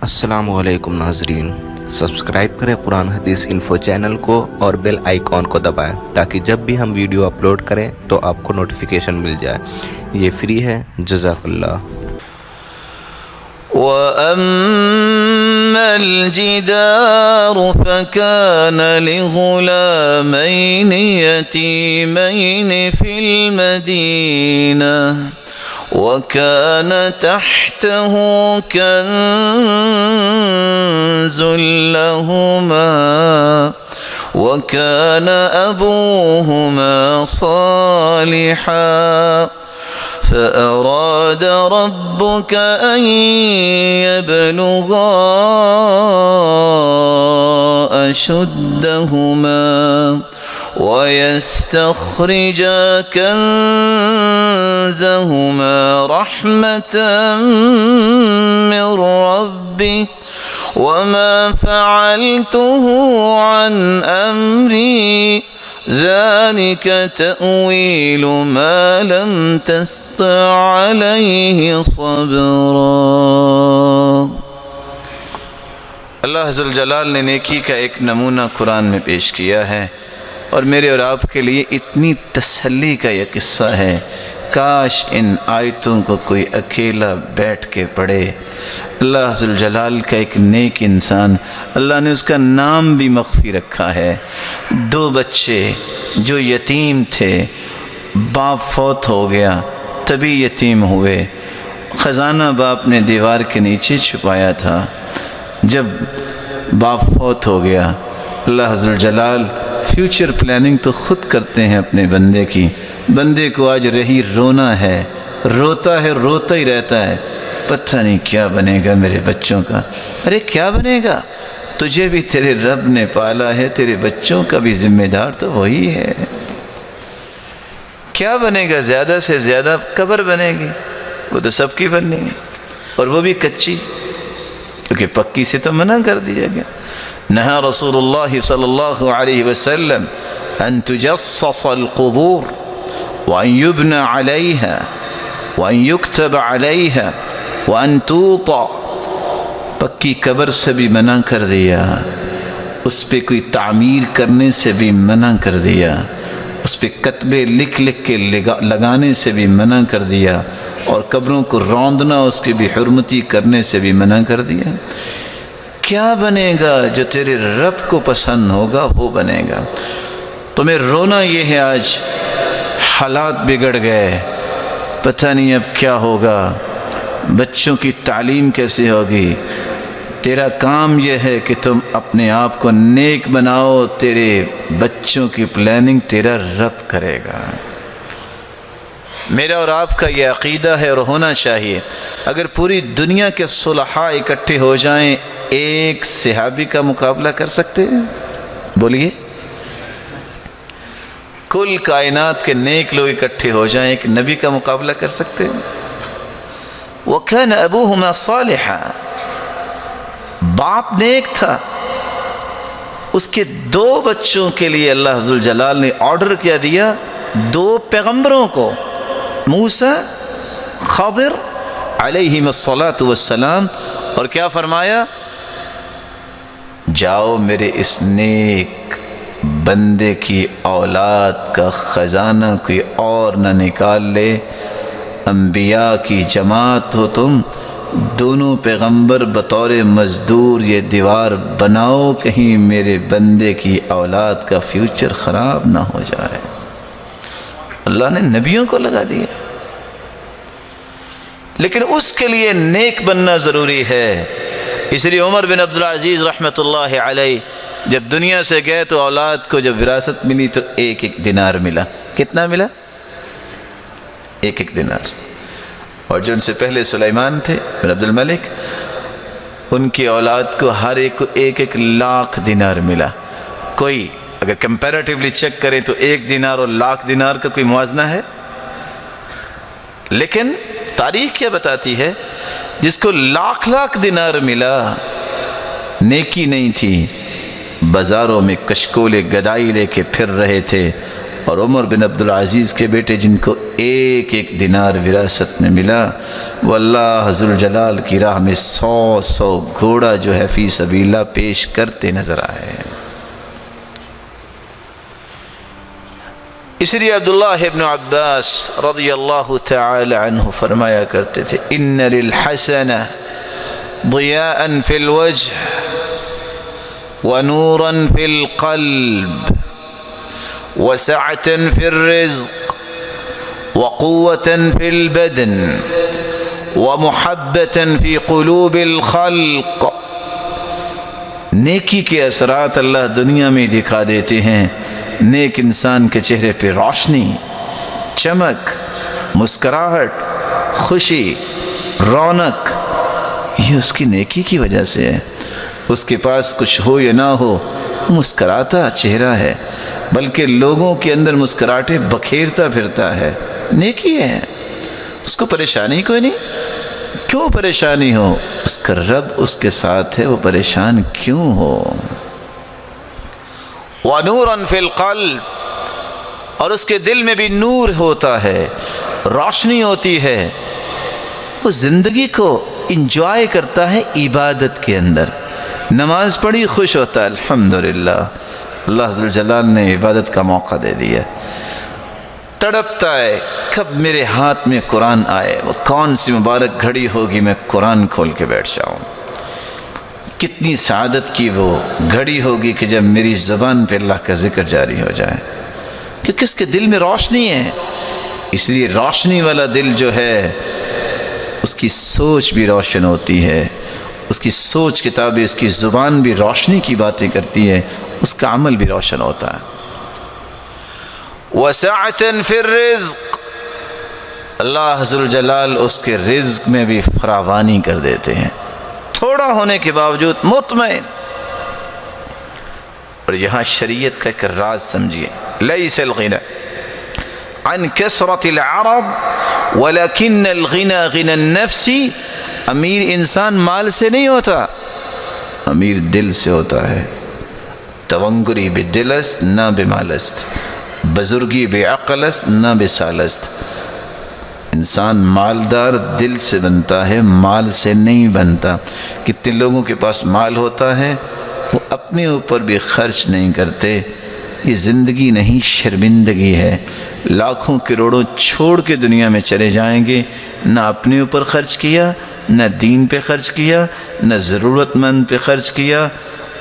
السلام علیکم ناظرین، سبسکرائب کریں قرآن حدیث انفو چینل کو اور بیل آئیکن کو دبائیں تاکہ جب بھی ہم ویڈیو اپلوڈ کریں تو آپ کو نوٹیفیکیشن مل جائے۔ یہ فری ہے، جزاک اللہ۔ وَأَمَّا الْجِدَارُ فَكَانَ لِغُلَامَيْنِ يَتِيمَيْنِ فِي الْمَدِينَةِ وَكَانَ تَحْتَهُ كَنْزٌ لَهُمَا وَكَانَ أَبُوهُمَا صَالِحًا فَأَرَادَ رَبُّكَ أَن يَبْلُغَا أَشُدَّهُمَا وَيَسْتَخْرِجَا كَنزَهُمَا رَحْمَةً مِّن رَّبِّكَ وَمَا فَعَلْتُهُ عَنْ أَمْرِي ذَلِكَ تَأْوِيلُ مَا لَمْ تَسْطِع عَلَيْهِ صَبْرًا۔ اللہ ذوالجلال نے نیکی کا ایک نمونہ قرآن میں پیش کیا ہے، اور میرے اور آپ کے لیے اتنی تسلی کا یہ قصہ ہے، کاش ان آیتوں کو کوئی اکیلا بیٹھ کے پڑھے۔ اللہ ذوالجلال کا ایک نیک انسان، اللہ نے اس کا نام بھی مخفی رکھا ہے۔ دو بچے جو یتیم تھے، باپ فوت ہو گیا تبھی یتیم ہوئے، خزانہ باپ نے دیوار کے نیچے چھپایا تھا۔ جب باپ فوت ہو گیا، اللہ ذوالجلال فیوچر پلاننگ تو خود کرتے ہیں اپنے بندے کی۔ بندے کو آج رہی رونا ہے، روتا ہے، روتا ہی رہتا ہے، پتہ نہیں کیا بنے گا میرے بچوں کا۔ ارے کیا بنے گا؟ تجھے بھی تیرے رب نے پالا ہے، تیرے بچوں کا بھی ذمہ دار تو وہی ہے۔ کیا بنے گا؟ زیادہ سے زیادہ قبر بنے گی، وہ تو سب کی بننی ہے، اور وہ بھی کچی، کیونکہ پکی سے تو منع کر دیا گیا۔ نہا رسول اللہ صلی اللہ علیہ وسلم ان تجصص القبور وان يبنى عليها وان يكتب عليها وان توطى، پکی قبر سے بھی منع کر دیا، اس پہ کوئی تعمیر کرنے سے بھی منع کر دیا، اس پہ کتبے لکھ لکھ کے لگانے سے بھی منع کر دیا، اور قبروں کو روندنا، اس کی بھی حرمتی کرنے سے بھی منع کر دیا۔ کیا بنے گا؟ جو تیرے رب کو پسند ہوگا وہ بنے گا۔ تمہیں رونا یہ ہے، آج حالات بگڑ گئے، پتہ نہیں اب کیا ہوگا، بچوں کی تعلیم کیسے ہوگی۔ تیرا کام یہ ہے کہ تم اپنے آپ کو نیک بناؤ، تیرے بچوں کی پلاننگ تیرا رب کرے گا۔ میرا اور آپ کا یہ عقیدہ ہے اور ہونا چاہیے۔ اگر پوری دنیا کے صلحاء اکٹھے ہو جائیں، ایک صحابی کا مقابلہ کر سکتے ہیں؟ بولیے۔ کل کائنات کے نیک لوگ اکٹھے ہو جائیں، ایک نبی کا مقابلہ کر سکتے ہیں؟ وَكَانَ أَبُوهُمَا صَالِحًا، باپ نیک تھا، اس کے دو بچوں کے لیے اللہ ذوالجلال نے آرڈر کیا دیا، دو پیغمبروں کو، موسیٰ، خضر علیہم السلام، اور کیا فرمایا؟ جاؤ میرے اس نیک بندے کی اولاد کا خزانہ کوئی اور نہ نکال لے، انبیاء کی جماعت ہو تم، دونوں پیغمبر بطور مزدور یہ دیوار بناؤ، کہیں میرے بندے کی اولاد کا فیوچر خراب نہ ہو جائے۔ اللہ نے نبیوں کو لگا دیا، لیکن اس کے لیے نیک بننا ضروری ہے۔ اس لیے عمر بن عبدالعزیز رحمۃ اللہ علیہ جب دنیا سے گئے تو اولاد کو جب وراثت ملی تو ایک دینار ملا۔ کتنا ملا؟ ایک دینار۔ اور جو ان سے پہلے سلیمان تھے بن عبد الملک، ان کی اولاد کو ہر ایک کو ایک لاکھ دینار ملا۔ کوئی اگر کمپیریٹیولی چیک کریں تو 1 دینار اور لاکھ دینار کا کوئی موازنہ ہے؟ لیکن تاریخ کیا بتاتی ہے؟ جس کو لاکھ دینار ملا، نیکی نہیں تھی، بازاروں میں کشکول گدائی لے کے پھر رہے تھے، اور عمر بن عبدالعزیز کے بیٹے جن کو ایک ایک دینار وراثت میں ملا، وہ اللہ ذوالجلال کی راہ میں 100 گھوڑا جو ہے فی سبیل اللہ پیش کرتے نظر آئے ہیں۔ اس لیے عبداللہ ابن عباس رضی اللہ تعالی عنہ فرمایا کرتے تھے، ان للحسنہ ضیاء فی الوجہ ونورا فی القلب وسعة فی الرزق وقوة فی البدن ومحبة فی قلوب الخلق۔ نیکی کے اثرات اللہ دنیا میں دکھا دیتے ہیں۔ نیک انسان کے چہرے پہ روشنی، چمک، مسکراہٹ، خوشی، رونق، یہ اس کی نیکی کی وجہ سے ہے۔ اس کے پاس کچھ ہو یا نہ ہو، مسکراتا چہرہ ہے، بلکہ لوگوں کے اندر مسکراہٹیں بکھیرتا پھرتا ہے، نیکی ہے۔ اس کو پریشانی کوئی نہیں، کیوں پریشانی ہو؟ اس کا رب اس کے ساتھ ہے، وہ پریشان کیوں ہو؟ وَنُورًا فِي الْقَلْبِ، اور اس کے دل میں بھی نور ہوتا ہے، روشنی ہوتی ہے، وہ زندگی کو انجوائے کرتا ہے عبادت کے اندر۔ نماز پڑھی خوش ہوتا ہے، الحمدللہ اللہ ذوالجلال نے عبادت کا موقع دے دیا۔ تڑپتا ہے کب میرے ہاتھ میں قرآن آئے، وہ کون سی مبارک گھڑی ہوگی میں قرآن کھول کے بیٹھ جاؤں۔ کتنی سعادت کی وہ گھڑی ہوگی کہ جب میری زبان پہ اللہ کا ذکر جاری ہو جائے، کیونکہ اس کے دل میں روشنی ہے۔ اس لیے روشنی والا دل جو ہے اس کی سوچ بھی روشن ہوتی ہے، اس کی سوچ کتابیں، اس کی زبان بھی روشنی کی باتیں کرتی ہے، اس کا عمل بھی روشن ہوتا ہے۔ وَسَعَةً فِي الرِّزْقِ، اللہ ذوالجلال اس کے رزق میں بھی فراوانی کر دیتے ہیں، تھوڑا ہونے کے باوجود مطمئن۔ اور یہاں شریعت کا ایک راز سمجھیے، لَيْسَ الْغِنَى عَنْ كَثْرَةِ الْعَرَبِ وَلَكِنَّ الْغِنَى غِنَى النَّفْسِ۔ امیر انسان مال سے نہیں ہوتا، امیر دل سے ہوتا ہے۔ تونگری بالدل است نہ بمال است، بزرگی بعقل است نہ بسال است۔ انسان مالدار دل سے بنتا ہے، مال سے نہیں بنتا۔ کتنے لوگوں کے پاس مال ہوتا ہے وہ اپنے اوپر بھی خرچ نہیں کرتے، یہ زندگی نہیں شرمندگی ہے۔ لاکھوں کروڑوں چھوڑ کے دنیا میں چلے جائیں گے، نہ اپنے اوپر خرچ کیا، نہ دین پہ خرچ کیا، نہ ضرورت مند پہ خرچ کیا،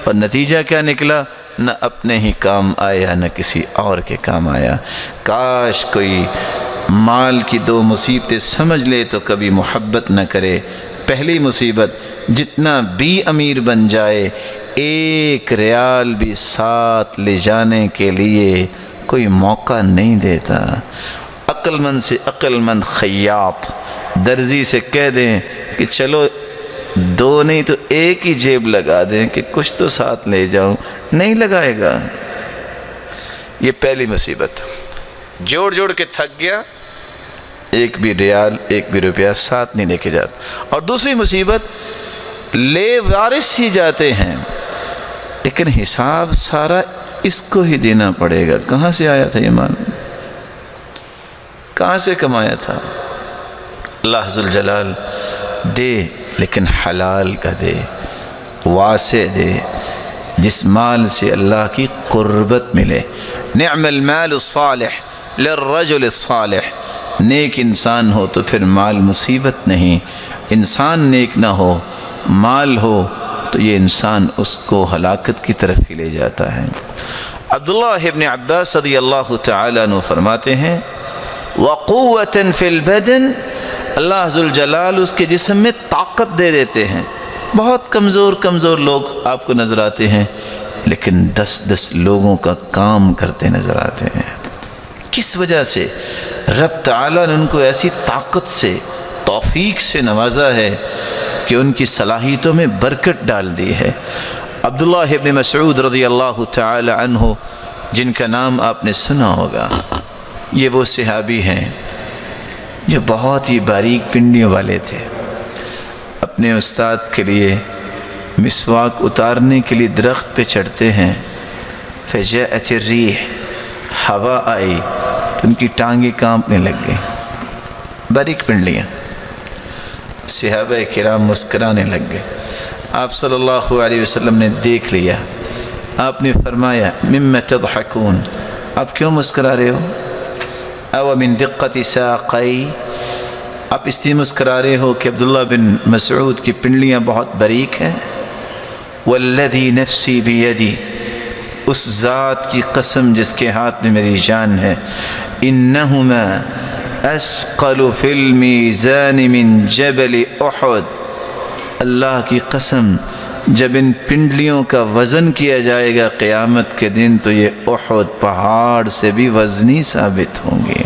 اور نتیجہ کیا نکلا؟ نہ اپنے ہی کام آیا نہ کسی اور کے کام آیا۔ کاش کوئی مال کی دو مصیبتیں سمجھ لے تو کبھی محبت نہ کرے۔ پہلی مصیبت، جتنا بھی امیر بن جائے، ایک ریال بھی ساتھ لے جانے کے لیے کوئی موقع نہیں دیتا۔ عقل مند سے عقل مند خیاط درزی سے کہہ دیں کہ چلو دو نہیں تو ایک ہی جیب لگا دیں کہ کچھ تو ساتھ لے جاؤں، نہیں لگائے گا۔ یہ پہلی مصیبت، جوڑ جوڑ کے تھک گیا، ایک بھی ریال ایک بھی روپیہ ساتھ نہیں لے کے جاتا۔ اور دوسری مصیبت، لے وارث ہی جاتے ہیں لیکن حساب سارا اس کو ہی دینا پڑے گا۔ کہاں سے آیا تھا یہ مال؟ کہاں سے کمایا تھا؟ اللہ ذوالجلال دے لیکن حلال کا دے، واسع دے، جس مال سے اللہ کی قربت ملے۔ نعم المال الصالح للرجل الصالح، نیک انسان ہو تو پھر مال مصیبت نہیں۔ انسان نیک نہ ہو، مال ہو تو یہ انسان اس کو ہلاکت کی طرف ہی لے جاتا ہے۔ عبداللہ ابن عباس رضی اللہ تعالیٰ عنہ فرماتے ہیں، وَقُوَّةً فِي الْبَدَنِ، اللہ ذوالجلال اس کے جسم میں طاقت دے دیتے ہیں۔ بہت کمزور کمزور لوگ آپ کو نظر آتے ہیں لیکن 10 لوگوں کا کام کرتے نظر آتے ہیں۔ کس وجہ سے؟ رب تعالیٰ نے ان کو ایسی طاقت سے، توفیق سے نوازا ہے کہ ان کی صلاحیتوں میں برکت ڈال دی ہے۔ عبداللہ ابن مسعود رضی اللہ تعالی عنہ، جن کا نام آپ نے سنا ہوگا، یہ وہ صحابی ہیں جو بہت ہی باریک پنڈیوں والے تھے۔ اپنے استاد کے لیے مسواک اتارنے کے لیے درخت پہ چڑھتے ہیں، فجاءت الریح، ہوا آئی تو ان کی ٹانگیں کانپنے لگ گئی، باریک پنڈلیاں۔ صحابہ کرام مسکرانے لگ گئے۔ آپ صلی اللہ علیہ وسلم نے دیکھ لیا، آپ نے فرمایا مما تضحکون، آپ کیوں مسکرا رہے ہو؟ او من دقت ساقی، آپ اس لیے مسکرا رہے ہو کہ عبداللہ بن مسعود کی پنڈلیاں بہت باریک ہیں؟ والذی نفسی بیدی، اس ذات کی قسم جس کے ہاتھ میں میری جان ہے، انہما اثقل فی المیزان من جبل احد، اللہ کی قسم جب ان پنڈلیوں کا وزن کیا جائے گا قیامت کے دن تو یہ احد پہاڑ سے بھی وزنی ثابت ہوں گے۔